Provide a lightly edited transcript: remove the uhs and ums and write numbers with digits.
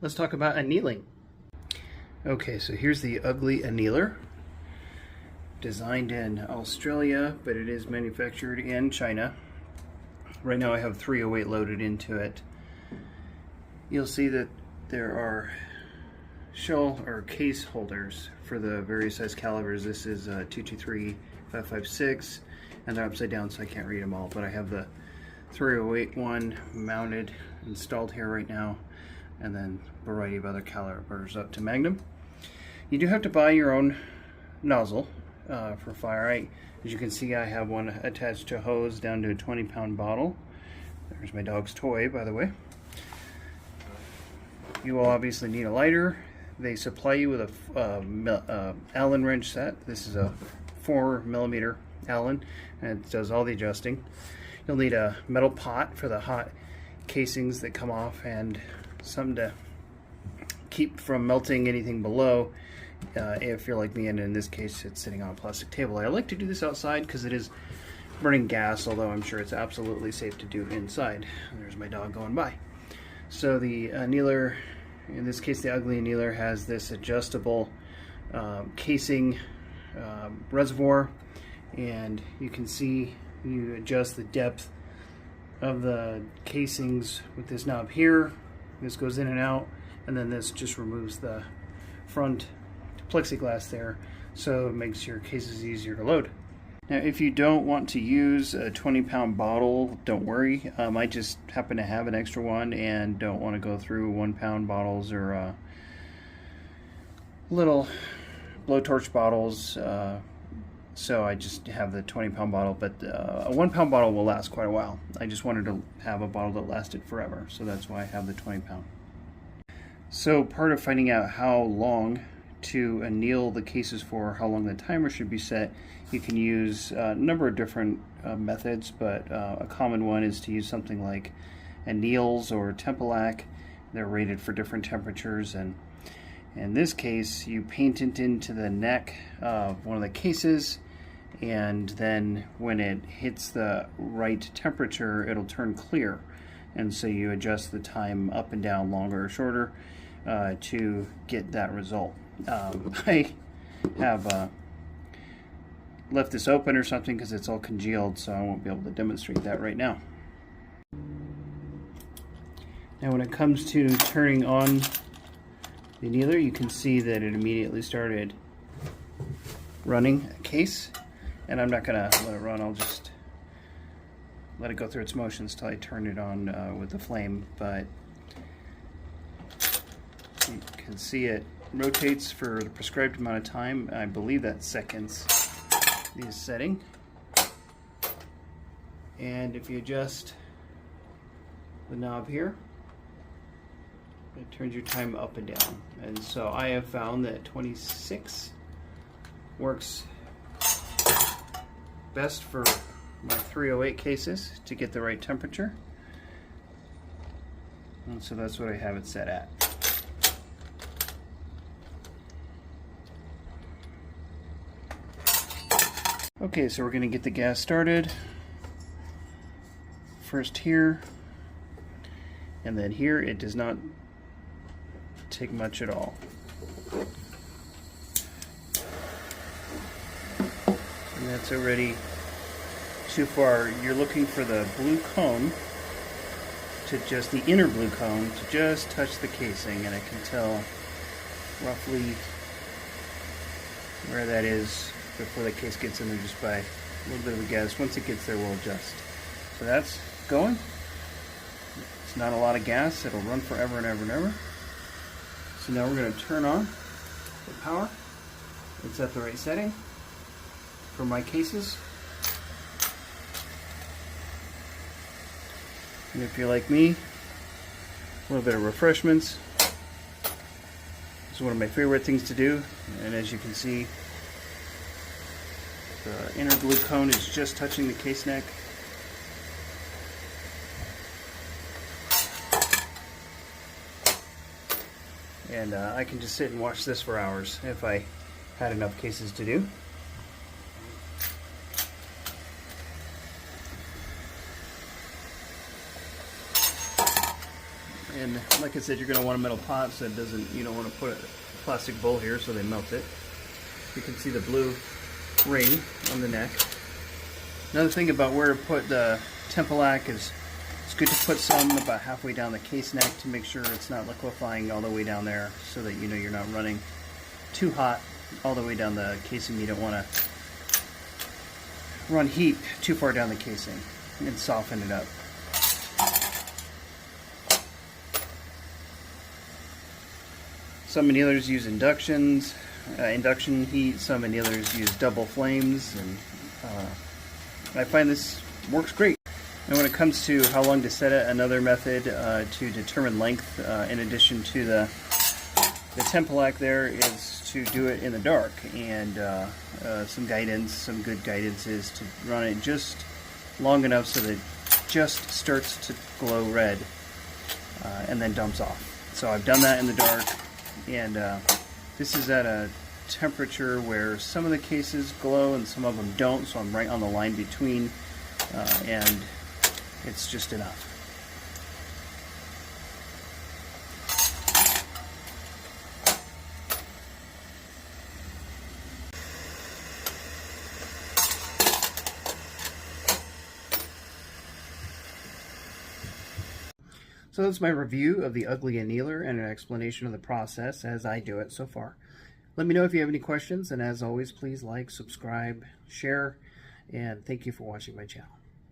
let's talk about annealing. Okay, so here's the Ugly Annealer, designed in Australia, but it is manufactured in China. Right now I have 308 loaded into it. You'll see that there are shell or case holders for the various size calibers. This is 223, 556, and they're upside down so I can't read them all, but I have the 308 one mounted, installed here right now, and then a variety of other calibers up to Magnum. You do have to buy your own nozzle for fire. As you can see, I have one attached to a hose down to a 20-pound bottle. There's my dog's toy, by the way. You will obviously need a lighter. They supply you with a Allen wrench set. This is a 4mm Allen, and it does all the adjusting. You'll need a metal pot for the hot casings that come off, and something to keep from melting anything below if you're like me, and in this case it's sitting on a plastic table. I like to do this outside because it is burning gas, although I'm sure it's absolutely safe to do inside. There's my dog going by. So the annealer, in this case the Ugly Annealer, has this adjustable casing reservoir, and you can see you adjust the depth of the casings with this knob here. This goes in and out, and then this just removes the front plexiglass there, so it makes your cases easier to load. Now, if you don't want to use a 20-pound bottle, don't worry. I just happen to have an extra one and don't want to go through 1-pound bottles or little blowtorch bottles, so I just have the 20-pound bottle, but a 1-pound bottle will last quite a while. I just wanted to have a bottle that lasted forever, so that's why I have the 20-pound. So part of finding out how long to anneal the cases for, how long the timer should be set, you can use a number of different methods, but a common one is to use something like Anneals or Tempelac. They're rated for different temperatures, and in this case you paint it into the neck of one of the cases, and then when it hits the right temperature it'll turn clear, and so you adjust the time up and down, longer or shorter, to get that result. I have left this open or something because it's all congealed, so I won't be able to demonstrate that right now. Now when it comes to turning on the annealer, you can see that it immediately started running a case, and I'm not going to let it run. I'll just let it go through its motions till I turn it on with the flame, but you can see it rotates for the prescribed amount of time. I believe that's seconds, the setting. And if you adjust the knob here, it turns your time up and down. And so I have found that 26 works best for my 308 cases to get the right temperature. And so that's what I have it set at. Okay, so we're going to get the gas started. First here, and then here. It does not take much at all. And that's already too far. You're looking for the blue cone to just, the inner blue cone, to just touch the casing, and I can tell roughly where that is before the case gets in there just by a little bit of a guess. Once it gets there, we'll adjust. So that's going. It's not a lot of gas. It'll run forever and ever and ever. So now we're going to turn on the power. It's at the right setting for my cases. And if you're like me, a little bit of refreshments. It's one of my favorite things to do, and as you can see, the inner blue cone is just touching the case neck. And I can just sit and watch this for hours if I had enough cases to do. And like I said, you're going to want a metal pot, so you don't want to put a plastic bowl here so they melt it. You can see the blue ring on the neck. Another thing about where to put the Tempolac is it's good to put some about halfway down the case neck to make sure it's not liquefying all the way down there, so that you know you're not running too hot all the way down the casing. You don't want to run heat too far down the casing and soften it up. Some annealers use induction heat, some annealers use double flames, and I find this works great. And when it comes to how long to set it, another method to determine length, in addition to the Tempolac there, is to do it in the dark. And some good guidance is to run it just long enough so that it just starts to glow red and then dumps off. So I've done that in the dark, and this is at a temperature where some of the cases glow and some of them don't, so I'm right on the line between, and it's just enough. So that's my review of the Ugly Annealer and an explanation of the process as I do it so far. Let me know if you have any questions, and as always, please like, subscribe, share, and thank you for watching my channel.